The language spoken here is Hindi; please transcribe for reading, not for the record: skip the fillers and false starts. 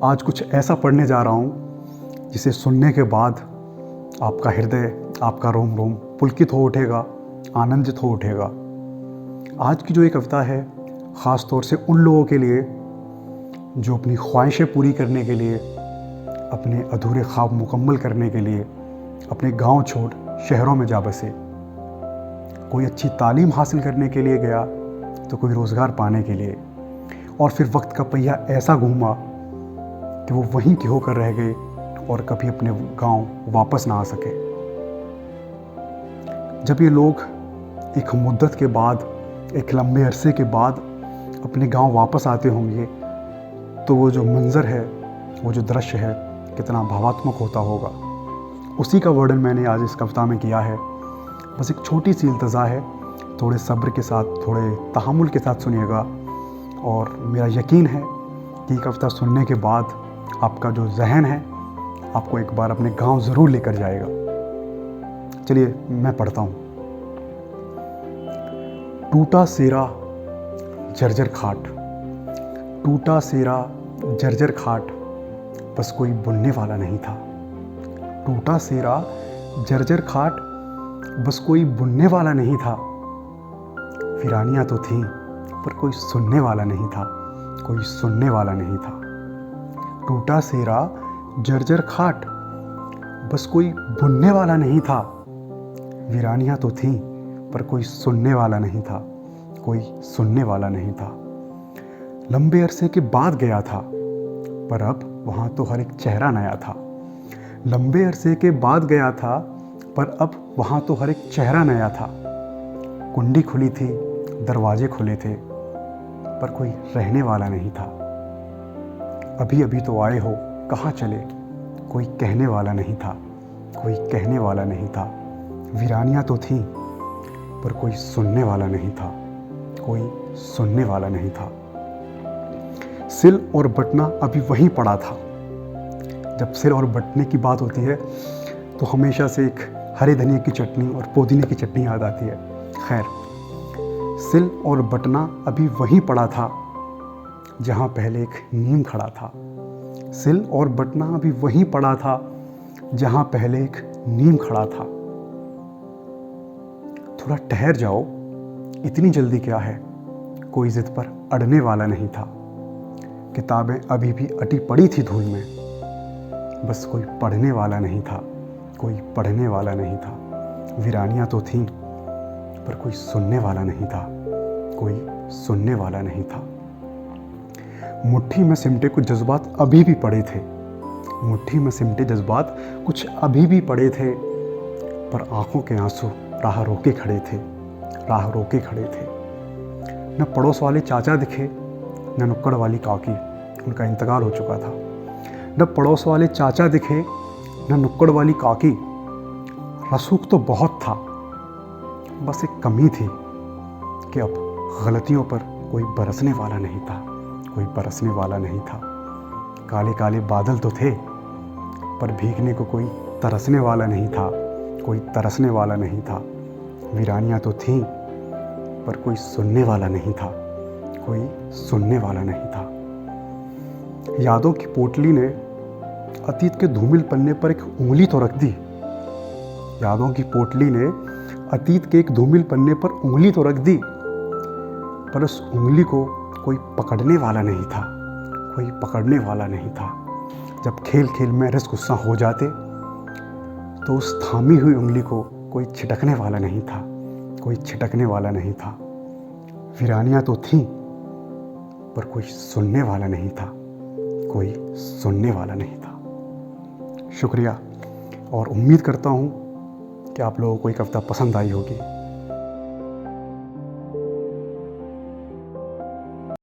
आज कुछ ऐसा पढ़ने जा रहा हूँ जिसे सुनने के बाद आपका हृदय, आपका रोम रोम पुलकित हो उठेगा, आनंदित हो उठेगा। आज की जो ये कविता है ख़ास तौर से उन लोगों के लिए जो अपनी ख्वाहिशें पूरी करने के लिए, अपने अधूरे ख्वाब मुकम्मल करने के लिए अपने गांव छोड़ शहरों में जा बसे। कोई अच्छी तालीम हासिल करने के लिए गया तो कोई रोज़गार पाने के लिए, और फिर वक्त का पहिया ऐसा घूमा कि वो वहीं के होकर रह गए और कभी अपने गांव वापस ना आ सके। जब ये लोग एक मुद्दत के बाद, एक लंबे अरसे के बाद अपने गांव वापस आते होंगे तो वो जो मंज़र है, वो जो दृश्य है, कितना भावात्मक होता होगा। उसी का वर्णन मैंने आज इस कविता में किया है। बस एक छोटी सी इल्तज़ा है, थोड़े सब्र के साथ, थोड़े तहम्मुल के साथ सुनिएगा, और मेरा यकीन है कि कविता सुनने के बाद आपका जो जहन है आपको एक बार अपने गांव ज़रूर लेकर जाएगा। चलिए मैं पढ़ता हूँ। टूटा सेरा जर्जर खाट, टूटा सेरा जर्जर खाट, बस कोई बुनने वाला नहीं था। टूटा सेरा जर्जर खाट, बस कोई बुनने वाला नहीं था। वीरानियाँ तो थीं पर कोई सुनने वाला नहीं था, कोई सुनने वाला नहीं था। टूटा सेरा जर्जर खाट, बस कोई बुनने वाला नहीं था। वीरानियाँ तो थीं पर कोई सुनने वाला नहीं था, कोई सुनने वाला नहीं था। लंबे अरसे के बाद गया था पर अब वहाँ तो हर एक चेहरा नया था। लंबे अरसे के बाद गया था पर अब वहाँ तो हर एक चेहरा नया था। कुंडी खुली थी, दरवाजे खुले थे, पर कोई रहने वाला नहीं था। अभी अभी तो आए हो, कहाँ चले, कोई कहने वाला नहीं था, कोई कहने वाला नहीं था। वीरानियाँ तो थीं पर कोई सुनने वाला नहीं था, कोई सुनने वाला नहीं था। सिल और बटना अभी वहीं पड़ा था। जब सिल और बटने की बात होती है तो हमेशा से एक हरे धनिया की चटनी और पुदीने की चटनी याद आती है। खैर, सिल और बटना अभी वहीं पड़ा था जहाँ पहले एक नीम खड़ा था। सिल और बटना अभी वहीं पड़ा था जहाँ पहले एक नीम खड़ा था। थोड़ा ठहर जाओ, इतनी जल्दी क्या है, कोई जिद पर अड़ने वाला नहीं था। किताबें अभी भी अटी पड़ी थी धूल में, बस कोई पढ़ने वाला नहीं था, कोई पढ़ने वाला नहीं था। वीरानियाँ तो थीं पर कोई सुनने वाला नहीं था, कोई सुनने वाला नहीं था। मुट्ठी में सिमटे कुछ जज्बात अभी भी पड़े थे, मुट्ठी में सिमटे जज्बात कुछ अभी भी पड़े थे, पर आंखों के आंसू राह रोके खड़े थे, राह रोके खड़े थे। न पड़ोस वाले चाचा दिखे, न नुक्कड़ वाली काकी, उनका इंतकाल हो चुका था। न पड़ोस वाले चाचा दिखे, न नुक्कड़ वाली काकी। रसूख तो बहुत था, बस एक कमी थी कि अब गलतियों पर कोई बरसने वाला नहीं था, कोई बरसने वाला नहीं था। काले काले बादल तो थे पर भीगने को कोई तरसने वाला नहीं था, कोई तरसने वाला नहीं था। वीरानियाँ तो थीं पर कोई सुनने वाला नहीं था, कोई सुनने वाला नहीं था। यादों की पोटली ने अतीत के धूमिल पन्ने पर एक उंगली तो रख दी। यादों की पोटली ने अतीत के एक धूमिल पन्ने पर उंगली तो रख दी, पर उस उंगली को कोई पकड़ने वाला नहीं था, कोई पकड़ने वाला नहीं था। जब खेल खेल में रस गुस्सा हो जाते तो उस थामी हुई उंगली को कोई छिटकने वाला नहीं था, कोई छिटकने वाला नहीं था। वीरानियाँ तो थीं पर कोई सुनने वाला नहीं था, कोई सुनने वाला नहीं था। शुक्रिया, और उम्मीद करता हूँ कि आप लोगों को ये कविता पसंद आई होगी।